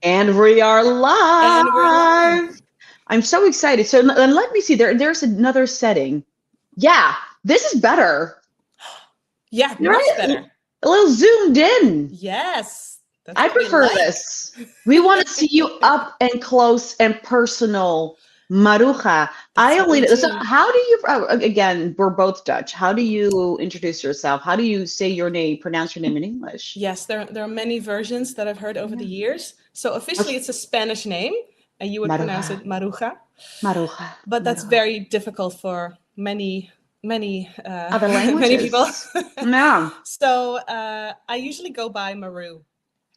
And we are And we're live. live. I'm so excited. So let me see. There's another setting. Yeah, this is better. Yeah, much Right? better. A little zoomed in. Yes, that's I what we prefer like. this. We want to see you up and close and personal. Maruja. That's what we So do. how do you, again, we're both Dutch. How do you introduce yourself? How do you say your name, pronounce your name in English? Yes, there are many versions that I've heard over the Yeah. years. So officially Okay. it's a Spanish name, and you would pronounce Maruja. it Maruja, Maruja. but that's Maruja. very difficult for many Other many people. languages. Yeah. So I usually go by Maru.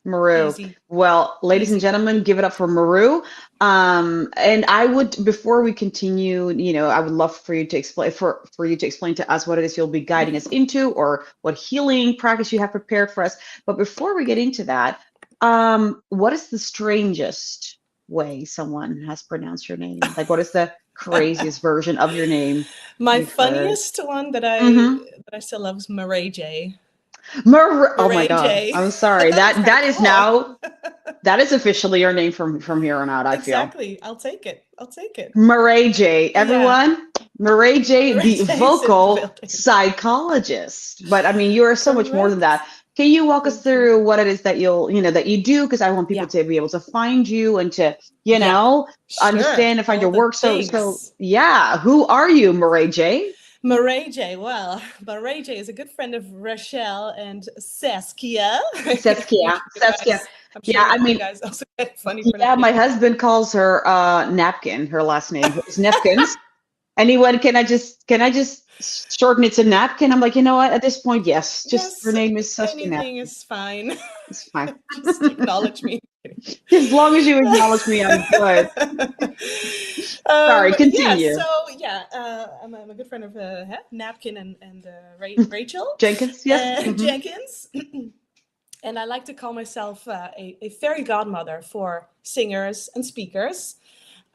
Maru. Easy, Well, ladies and easy. gentlemen, give it up for Maru. And I would, before we continue, I would love for you to explain for you to explain to us what it is you'll be guiding us into, or what healing practice you have prepared for us. But before we get into that, what is the strangest way someone has pronounced your name? Like, what is the craziest version of your name My you've heard? funniest one that I Mm-hmm. that I still love is Maray J. Oh my Maray God. J. I'm I sorry. thought it was That kind of that is cool. now that is officially your name from here on out, I feel. Exactly. I'll take it. I'll take it. Marae J. Yeah. Everyone, Marae J, Maray the J is in the vocal building. psychologist. But I mean, you are so much more than Correct. that. Can you walk us Thank you. through what it is that that you do? Because I want people Yeah. to be able to find you and to, Yeah. Sure. understand and find All your the work. So things. yeah, who are you, Marae J? Maray J. Well, Maray J is a good friend of Rachel and Saskia. Saskia. Which you Saskia. guys, I'm Yeah, sure I you mean, guys also get funny yeah, my pronunciation. husband calls her Napkin, her last name is Nepkins. Anyone, can I just shorten it to napkin? I'm like, you know what? At this point, yes. Just her Yes, name is Saskia anything Napkin. is fine. It's fine. Just acknowledge me. As long as you acknowledge me, I'm good. Sorry, Yeah, so continue. yeah, I'm a good friend of Napkin and Rachel Jenkins, yes. Jenkins. And I like to call myself a fairy godmother for singers and speakers.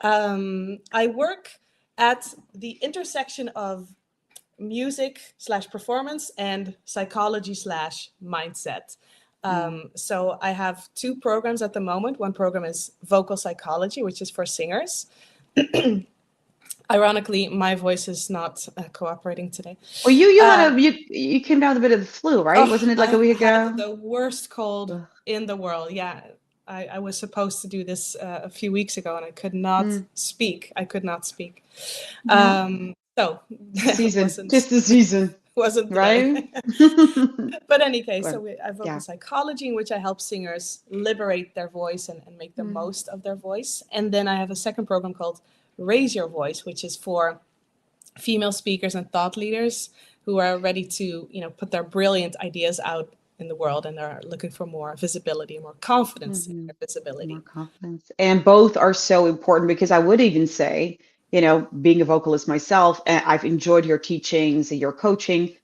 I work at the intersection of music slash performance and psychology slash mindset. Mm. So I have two programs at the moment. One program is vocal psychology, which is for singers. Ironically, my voice is not cooperating today. Well, you Uh, had you came down with a bit of the flu, right? oh, Wasn't it like a I week had ago? the worst cold Ugh. in the world. Yeah, I was supposed to do this a few weeks ago, and I could not Mm. speak. I could not speak. Yeah, So it's the season, wasn't just the season, wasn't today. right? But any case, Well, so I have vocal yeah. psychology, in which I help singers liberate their voice and make the Mm. most of their voice. And then I have a second program called Raise Your Voice, which is for female speakers and thought leaders who are ready to, put their brilliant ideas out in the world and are looking for more visibility, more confidence in Mhm. their More visibility. confidence. And both are so important because I would even say, being a vocalist myself, I've enjoyed your teachings and your coaching.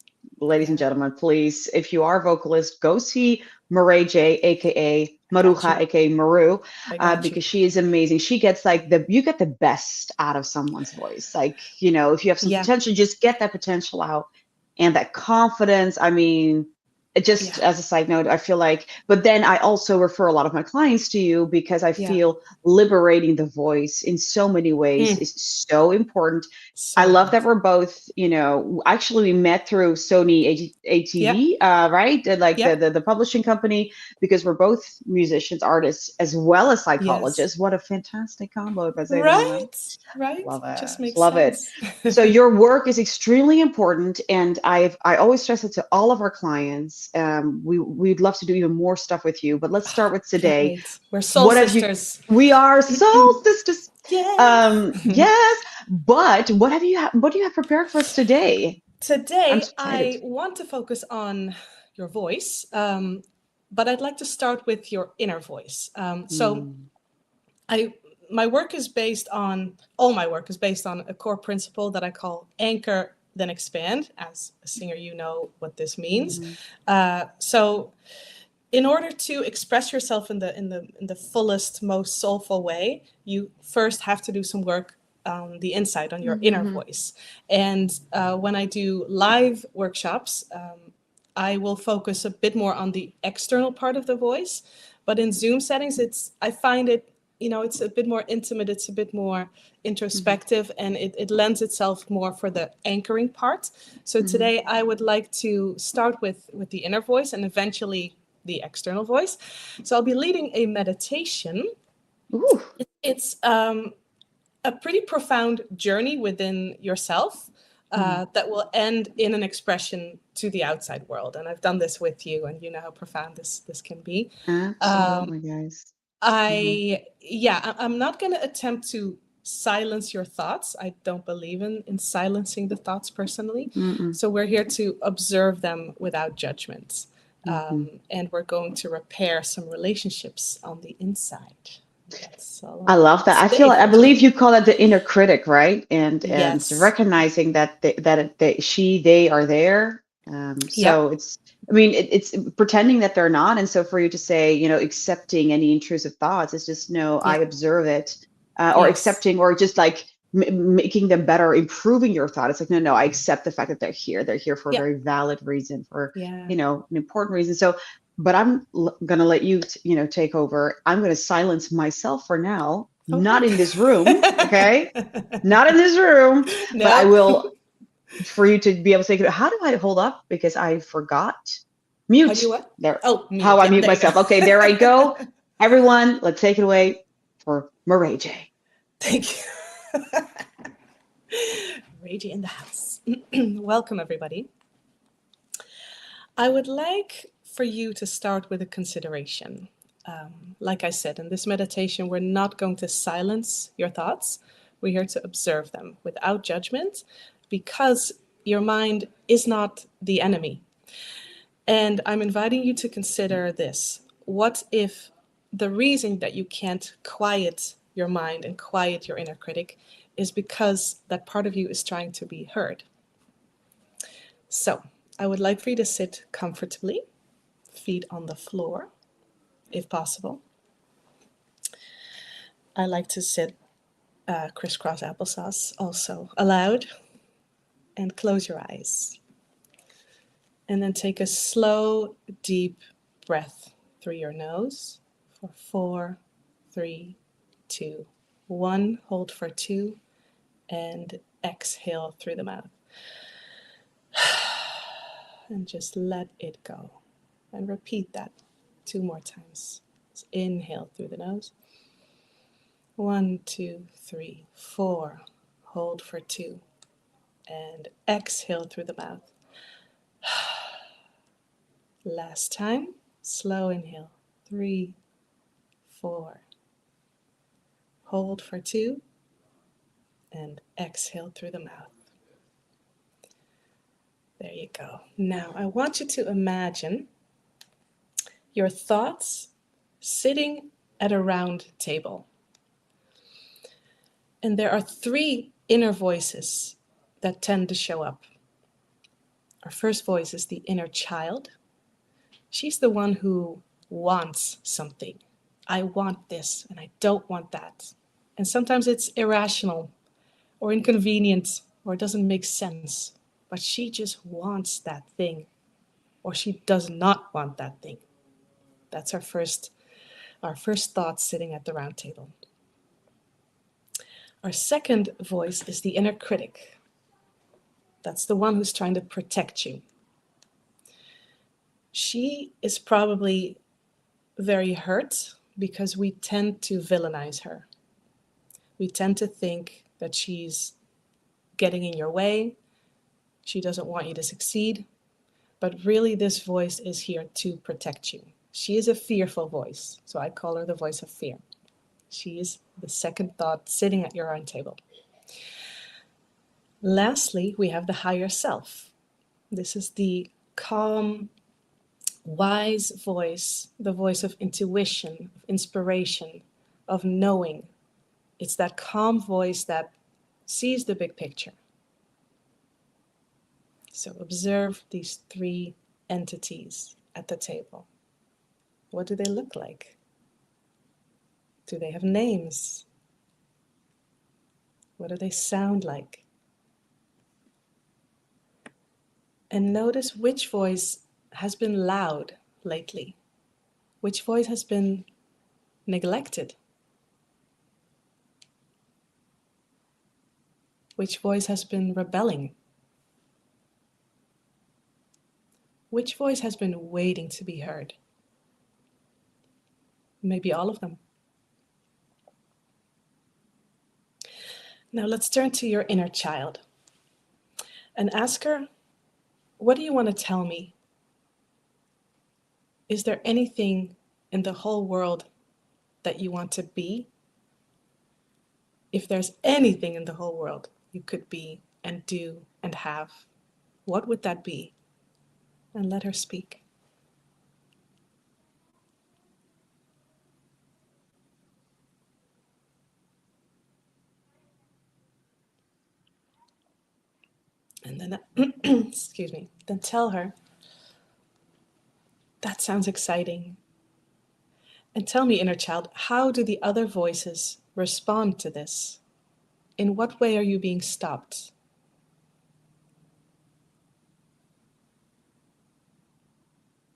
Ladies and Yeah, gentlemen, please, if you are a vocalist, go see Marie J, aka I got Maruja, you. aka Maru, I got you. because she is amazing. She gets you get the best out of someone's voice. Like, if you have some Yeah, potential, just get that potential out and that confidence. I mean, just yeah, as a side note, I feel like, but then I also refer a lot of my clients to you because I yeah. feel liberating the voice in so many ways Mm, is so important. I so love that important. we're both, actually we met through Sony Yep, ATV, right? Like the, yep. the the publishing company, because we're both musicians, artists, as well as Yes. psychologists. What a fantastic combo, if I say so myself. Right, right. Love Just it. makes Love it. sense. So your work is extremely important, and I always stress it to all of our clients. We'd love to do even more stuff with you, but let's start with Can't today. wait. We're soul What have you? sisters. We are soul sisters. Yes. Yes, but what do you have prepared for us today? I'm Today, so excited. I want to focus on your voice, but I'd like to start with your inner voice. Mm, I my work is based on all my work is based on a core principle that I call anchor then expand. As a singer, you know what this means. mhm, So, in order to express yourself in the fullest, most soulful way, you first have to do some work on the inside, on your inner mhm, voice. And when I do live workshops, I will focus a bit more on the external part of the voice. But in Zoom settings, I find it, it's a bit more intimate, it's a bit more Mhm. introspective, and it lends itself more for the anchoring part. So Mhm. today I would like to start with the inner voice and eventually the external voice. So I'll be leading a meditation. Ooh. It's a pretty profound journey within yourself Mhm. that will end in an expression to the outside world. And I've done this with you, and you know how profound this can be. Absolutely, guys. Mhm. I'm not going to attempt to silence your thoughts. I don't believe in silencing the thoughts personally. Mm-mm. So we're here to observe them without judgment. Mhm. And we're going to repair some relationships on the inside. That's I all love I'll that. say I for believe today. you call it the inner critic, right? And Yes. recognizing that they are there. So Yep. it's, I mean, it's pretending that they're not. And so for you to say, accepting any intrusive thoughts, it's just no, I Yep. observe it, or Yes. accepting, or just like making them better, improving your thought. It's like, no, no, I accept the fact that they're here. They're here for a Yep. very valid reason, for, Yeah. an important reason. So but I'm going to let you, take over. I'm going to silence myself for now, Okay. not in this room, okay? Not in this room, but I No. will, for you to be able to take it. How do I hold up? Because I forgot. How do Mute. you what? There. Oh, How mute. I Yeah, mute there you myself. Okay, there I go. go. Everyone, let's take it away for Maruja. Thank you. Ragey in the house. Welcome, everybody. I would like for you to start with a consideration. Like I said, in this meditation, we're not going to silence your thoughts. We're here to observe them without judgment because your mind is not the enemy. And I'm inviting you to consider this. What if the reason that you can't quiet your mind and quiet your inner critic is because that part of you is trying to be heard? So I would like for you to sit comfortably, feet on the floor, if possible. I like to sit crisscross applesauce, also allowed. And close your eyes. And then take a slow, deep breath through your nose for 4, 3, 2, 1. Hold for 2 and exhale through the mouth. And just let it go. And repeat that 2 more times. So inhale through the nose. 1, 2, 3, 4. Hold for 2 and exhale through the mouth. Last time. Slow inhale. 3, 4. Hold for 2 and exhale through the mouth. There you go. Now I want you to imagine your thoughts sitting at a round table. And there are 3 inner voices that tend to show up. Our first voice is the inner child. She's the one who wants something. I want this and I don't want that. And sometimes it's irrational or inconvenient or it doesn't make sense. But she just wants that thing or she does not want that thing. That's our first thought sitting at the round table. Our second voice is the inner critic. That's the one who's trying to protect you. She is probably very hurt because we tend to villainize her. We tend to think that she's getting in your way, she doesn't want you to succeed, but really this voice is here to protect you. She is a fearful voice, so I call her the voice of fear. She is the second thought sitting at your round table. Lastly, we have the higher self. This is the calm, wise voice, the voice of intuition, of inspiration, of knowing. It's that calm voice that sees the big picture. So observe these 3 entities at the table. What do they look like? Do they have names? What do they sound like? And notice which voice has been loud lately. Which voice has been neglected? Which voice has been rebelling? Which voice has been waiting to be heard? Maybe all of them. Now let's turn to your inner child and ask her, what do you want to tell me? Is there anything in the whole world that you want to be? If there's anything in the whole world you could be and do and have, what would that be? And let her speak. And then, excuse me, then tell her, that sounds exciting. And tell me, inner child, how do the other voices respond to this? In what way are you being stopped?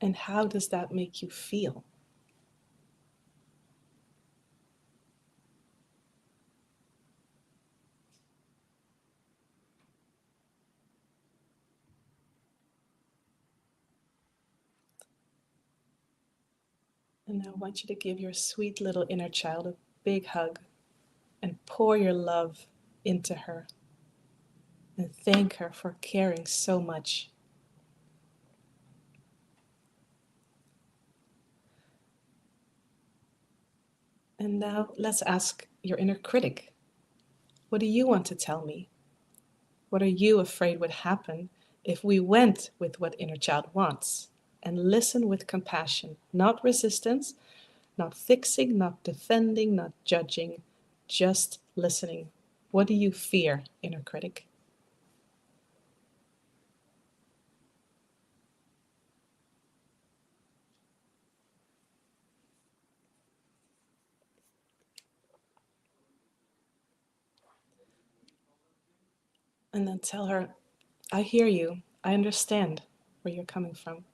And how does that make you feel? And now I want you to give your sweet little inner child a big hug and pour your love into her and thank her for caring so much. And now let's ask your inner critic, what do you want to tell me? What are you afraid would happen if we went with what inner child wants? And listen with compassion, not resistance, not fixing, not defending, not judging, just listening. What do you fear, inner critic? And then tell her, I hear you. I understand where you're coming from.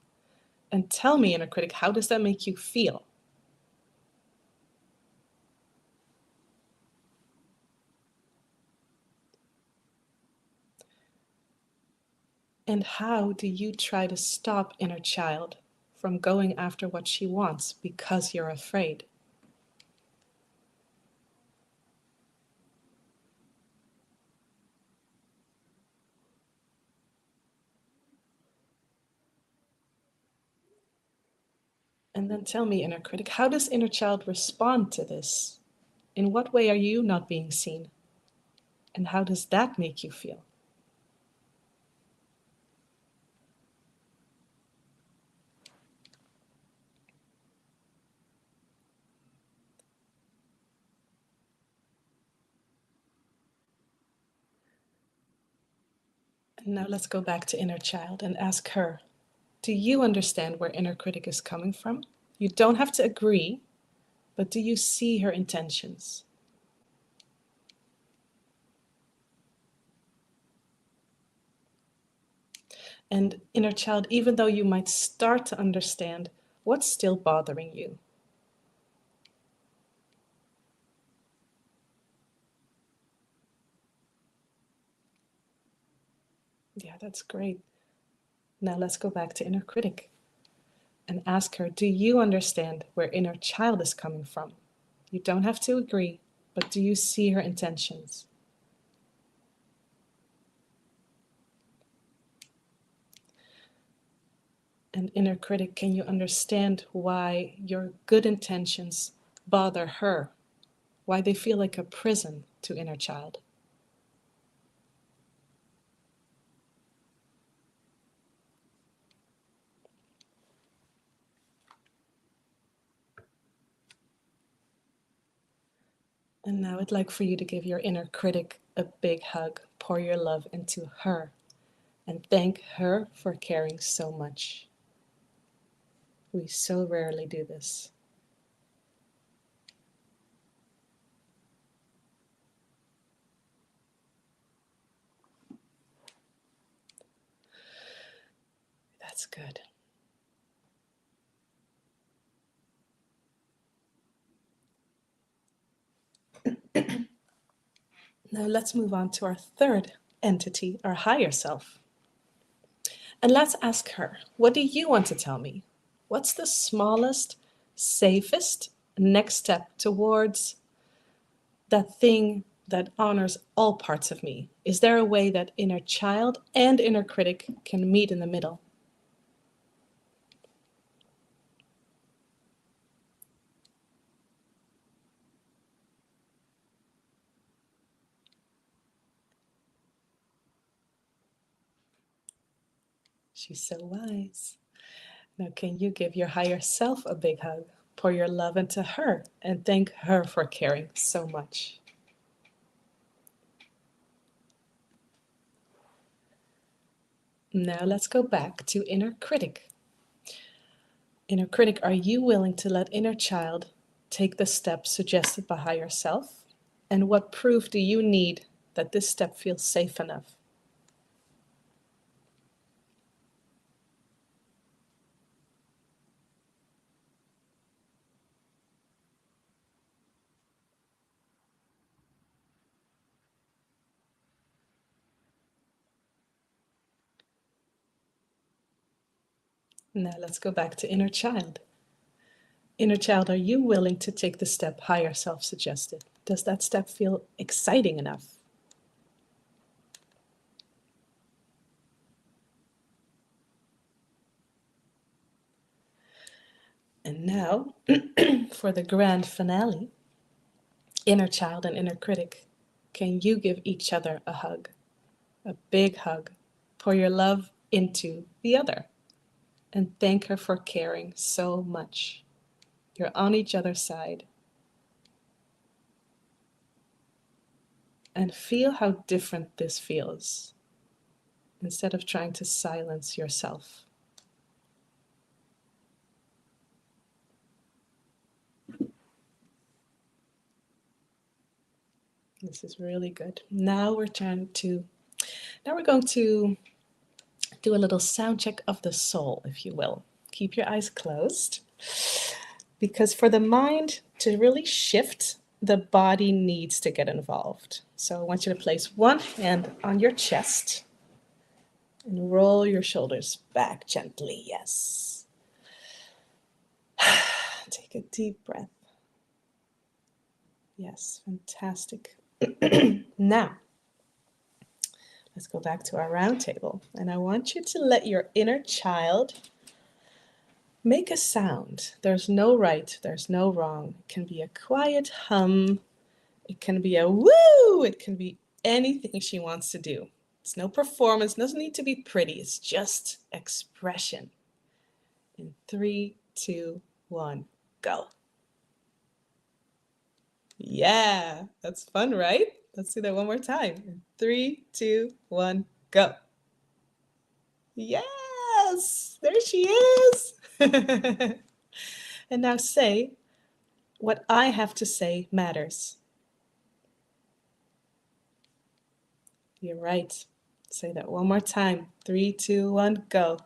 And tell me, inner critic, how does that make you feel? And how do you try to stop inner child from going after what she wants because you're afraid? And then tell me, inner critic, how does inner child respond to this? In what way are you not being seen? And how does that make you feel? And now let's go back to inner child and ask her, do you understand where inner critic is coming from? You don't have to agree, but do you see her intentions? And inner child, even though you might start to understand, what's still bothering you? Yeah, that's great. Now let's go back to inner critic and ask her, do you understand where inner child is coming from? You don't have to agree, but do you see her intentions? And inner critic, can you understand why your good intentions bother her? Why they feel like a prison to inner child? And now I'd like for you to give your inner critic a big hug, pour your love into her, and thank her for caring so much. We so rarely do this. That's good. Now let's move on to our third entity, our higher self. And let's ask her, what do you want to tell me? What's the smallest, safest next step towards that thing that honors all parts of me? Is there a way that inner child and inner critic can meet in the middle? She's so wise. Now, can you give your higher self a big hug? Pour your love into her and thank her for caring so much. Now, let's go back to inner critic. Inner critic, are you willing to let inner child take the step suggested by higher self? And what proof do you need that this step feels safe enough? Now let's go back to inner child. Inner child, are you willing to take the step higher self suggested? Does that step feel exciting enough? And now, for the grand finale, inner child and inner critic, can you give each other a hug? A big hug. Pour your love into the other and thank her for caring so much. You're on each other's side. And feel how different this feels instead of trying to silence yourself. This is really good. Now we're going to do a little sound check of the soul, if you will. Keep your eyes closed, because for the mind to really shift, the body needs to get involved. So I want you to place one hand on your chest and roll your shoulders back gently. Yes. Take a deep breath. Yes, fantastic. Now, let's go back to our round table. And I want you to let your inner child make a sound. There's no right, there's no wrong. It can be a quiet hum. It can be a woo. It can be anything she wants to do. It's no performance, doesn't need to be pretty. It's just expression. In 3, 2, 1, go. Yeah, that's fun, right? Let's do that one more time. In 3, 2, 1, go. Yes, there she is. And now say, what I have to say matters. You're right. Say that one more time. 3, 2, 1, go.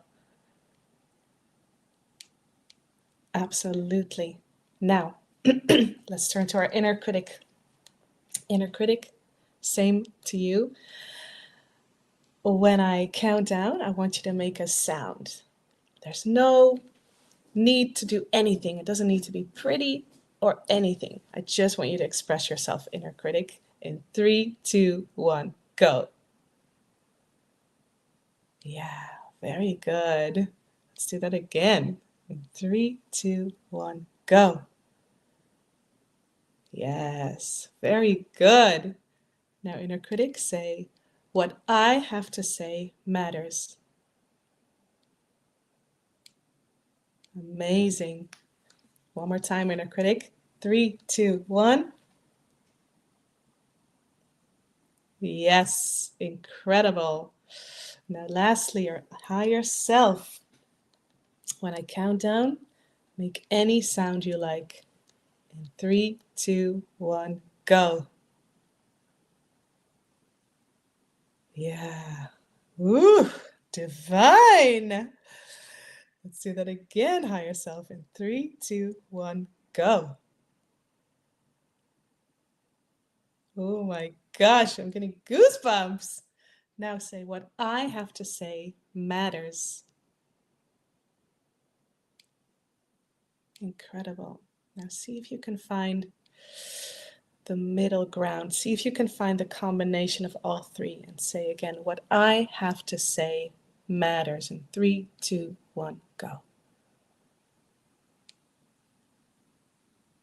Absolutely. Now, let's turn to our inner critic. Inner critic, same to you. When I count down, I want you to make a sound. There's no need to do anything. It doesn't need to be pretty or anything. I just want you to express yourself, inner critic. In 3, 2, 1, go. Yeah, very good. Let's do that again. In 3, 2, 1, go. Yes, very good. Now, inner critic, say, what I have to say matters. Amazing. One more time, inner critic. 3, 2, 1. Yes, incredible. Now, lastly, your higher self. When I count down, make any sound you like. In 3, 2, 1, go. Yeah. Ooh, divine. Let's do that again, higher self. In 3, 2, 1, go. Oh my gosh, I'm getting goosebumps. Now say what I have to say matters. Incredible. Now see if you can find the middle ground. See if you can find the combination of all three and say again, what I have to say matters. In 3, 2, 1, go.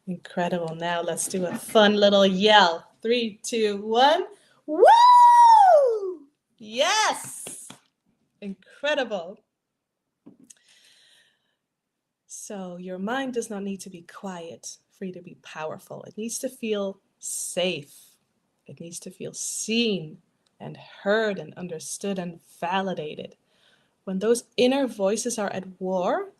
Incredible. Now let's do a fun little yell. 3, 2, 1. Woo! Yes! Incredible. So your mind does not need to be quiet for you to be powerful. It needs to feel safe. It needs to feel seen and heard and understood and validated. When those inner voices are at war,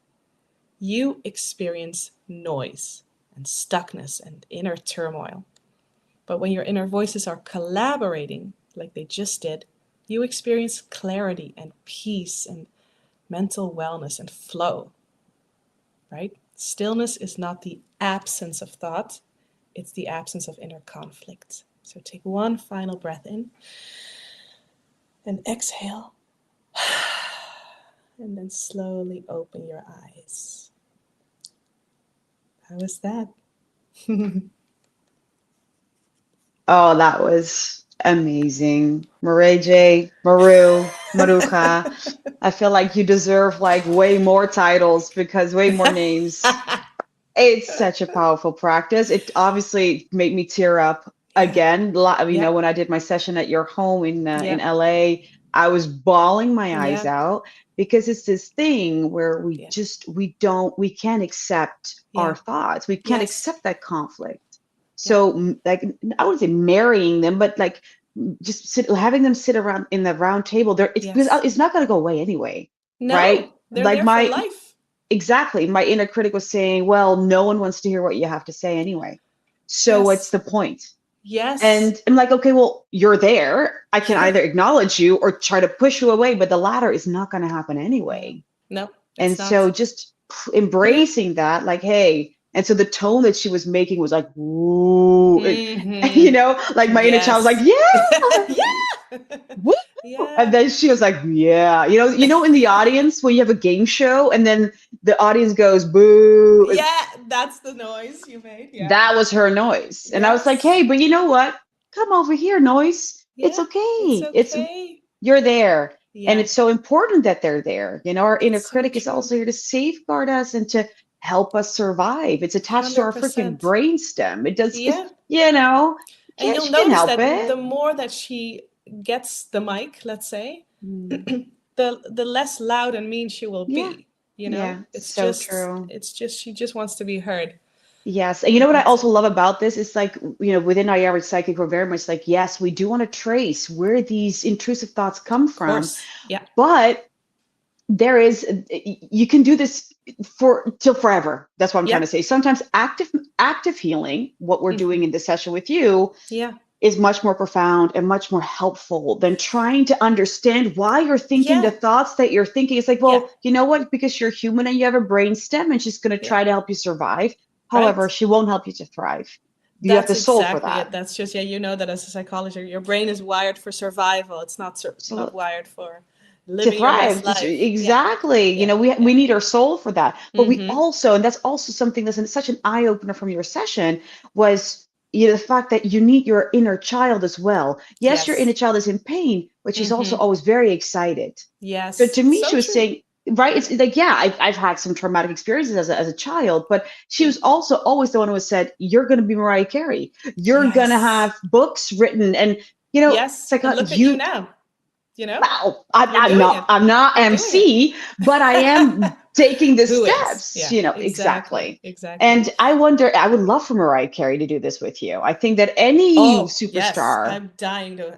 you experience noise and stuckness and inner turmoil. But when your inner voices are collaborating, like they just did, you experience clarity and peace and mental wellness and flow, right? Stillness is not the absence of thought, it's the absence of inner conflict. So take one final breath in and exhale. And then slowly open your eyes. How was that? Oh, that was amazing. Maruja. I feel like you deserve like way more titles because way more names. It's such a powerful practice. It obviously made me tear up Yeah, again. yeah, When I did my session at your home in yeah, LA, I was bawling my eyes yeah, out because it's this thing where yeah, we can't accept yeah. our thoughts. We can't Yes, accept that conflict. yeah, So like I wouldn't say marrying them, but like having them sit around in the round table there, it's because yes. it's not going to go away anyway, right? No, they're Like there for my life. Exactly. My inner critic was saying, well, no one wants to hear what you have to say anyway. So what's Yes, the point? yes, And I'm like, okay, well, you're there. I can yeah. either acknowledge you or try to push you away, but the latter is not going to happen No, anyway. no, And it's not. so just embracing that, like, hey, and so the tone that she was making was like, ooh, Mm-hmm. like my inner child was like, Yes. yeah, Yeah. woo. And Yeah. then she was like, yeah, in the audience when you have a game show and then the audience goes boo. Yeah, that's the noise you made. Yeah. That was her noise. And I was like, Yes. hey, but you know what? Come over here, noise. It's Yeah, it's okay. okay. You're there. And Yeah, it's so important that they're there. Our inner it's so critic is true. also here to safeguard us and to help us survive. It's attached to our freaking 100%. brainstem. It does, Yeah. And you'll she can't notice help that it. the more that she gets the mic, let's say, Mm, the less loud and mean she will yeah. be. Yeah. It's So just true. she just wants to be heard. Yes. And you know what I That's also it. love about this? It's like, within our average psychic, we're very much like, yes, we do want to trace where these intrusive thoughts come Of from, course. Yeah. but you can do this for till forever. That's what I'm trying Yeah. to say. Sometimes active healing, what we're doing Hmm. in this session with you, Yeah. is much more profound and much more helpful than trying to understand why you're thinking the Yeah. thoughts that you're thinking. It's like, Yeah. well, you know what? Because you're human and you have a brain stem and she's going to Yeah. try to help you survive. However, Right. she won't help you to thrive. You have That's the soul for exactly that. it. That's just, yeah, you know that as a psychologist, your brain is wired for survival. It's not So wired for to living your best thrive, life. Yeah. exactly. Yeah. Yeah. We need our soul for that. But we Mm-hmm. also, and that's also something that's such an eye opener from your session was the fact that you need your inner child as well. Yes, your inner Yes. child is in pain, but she's also Mm-hmm. always very excited. So Yes. to me, she So was true. saying, right, it's like, yeah, I've had some traumatic experiences as a child, but she Yeah. was also always the one who said, you're going to be Mariah Carey. You're going to Yes. have books written. And, it's Yes. like, And look at you now. well, You're doing it. I'm not You're doing it. MC, but I am taking the Who is? steps, Yeah. Exactly. exactly. Exactly. And I wonder, I would love for Mariah Carey to do this with you. I think that any Oh, yes. superstar I'm dying to.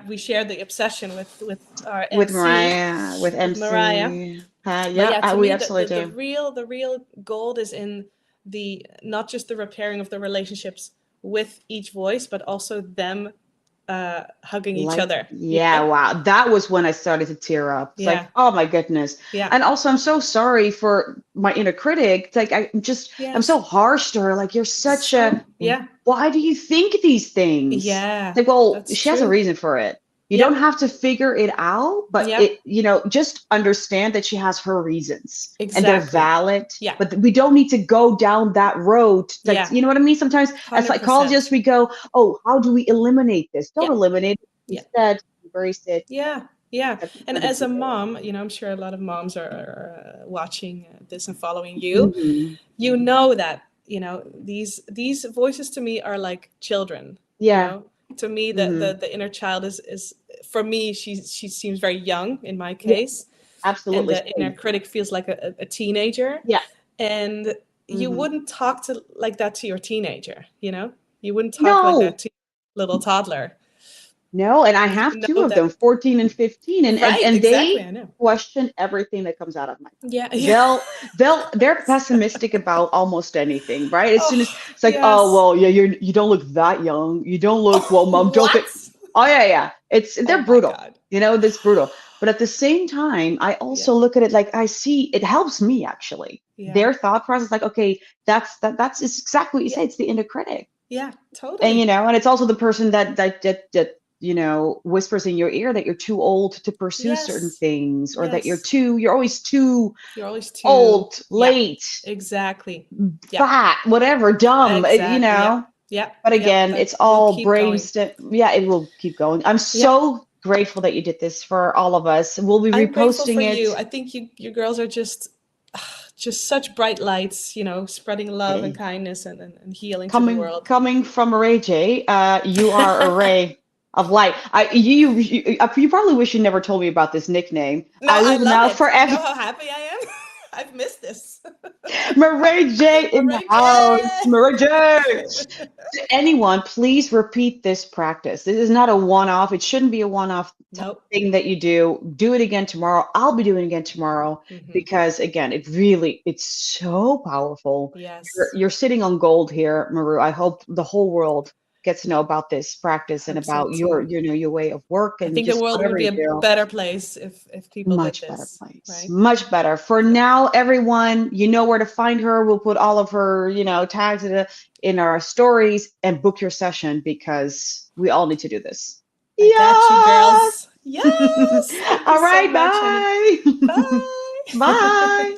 We share the obsession with our with MC, Mariah, with with Mariah. MC, But yeah, yeah, to we me absolutely do. the real gold is in the not just the repairing of the relationships with each voice, but also them hugging each Like, other, you yeah, know? wow. That was when I started to tear up. It's like, Yeah, oh my goodness. yeah, And also, I'm so sorry for my inner critic. It's like, I'm yes. so harsh to her. Like, you're such a, So, yeah, why do you think these things? yeah, Like, well, that's she has a true. reason for it. You don't Yep, have to figure it out, but yep, just understand that she has her reasons and they're exactly. valid. Yeah, But we don't need to go down that road. Like, yeah, you know what I mean? Sometimes as psychologists, 100%. we go, oh, how do we eliminate this? Don't Yeah, eliminate it. yeah, Instead, embrace it, yeah, yeah. accept it And for the as a good it mom, I'm sure a lot of moms are watching this and following is. you. Hmm. You know that, these voices to me are like children, you Yeah. know. To me, Hmm. the inner child is for me, she seems very young in my Yeah. case, and Absolutely. the inner Same. critic feels like a teenager. Yeah. And you Hmm. wouldn't talk to like that to your teenager, you wouldn't talk like that No. to your little toddler. No, and I have You two know of them, that, 14 and 15, right? and Exactly, they I know. question everything that comes out of my mouth. Yeah, yeah. They're pessimistic about almost anything, right? As soon as Oh, it's like, oh yes. well, yeah, you don't look that young. You don't look well, Oh, mom, don't think. what? Oh yeah, yeah. Oh They're my brutal. God. That's brutal. But at the same time, I Yeah, also look at it like I see it helps me actually. yeah, Their thought process, like, okay, that's it's exactly what you yeah, say. It's the inner critic. yeah, And totally. and it's also the person that whispers in your ear that you're too old to pursue certain Yes, things, or that yes. you're always too You're always too, old, yeah, late, exactly. Yep, fat, whatever, dumb, exactly. Yep, yep, but yep. again, That it's will all keep going. brainstem. Yeah, it will keep going. I'm Yep. so grateful that you did this for all of us. We'll be I'm grateful for reposting you. it. I think you girls are just such bright lights, spreading love and Hey, kindness and healing to the coming world. coming from a Ray J, you are a ray of light. You probably wish you never told me about this nickname. No, I I will love now it. You forever. know how happy I am? I've missed this. Marie J in the house. Marie. Marie J. To anyone, please repeat this practice. This is not a one-off. It shouldn't be a one-off Nope. thing that you do. Do it again tomorrow. I'll be doing it again tomorrow Hmm. because again, it's so powerful. You're, Yes, you're sitting on gold here, Maru. I hope the whole world gets to know about this I practice and hope so about your, too. your way of work I and think the just world would whatever be you a do. better place if people did Much better this, place. right? Much better. For Yep. now, everyone, you know where to find her. We'll put all of her, tags in our stories and book your session because we all need to do this. I got you, Yes. girls. Yes. Thank you All so right. much, honey. Bye. Bye. Bye.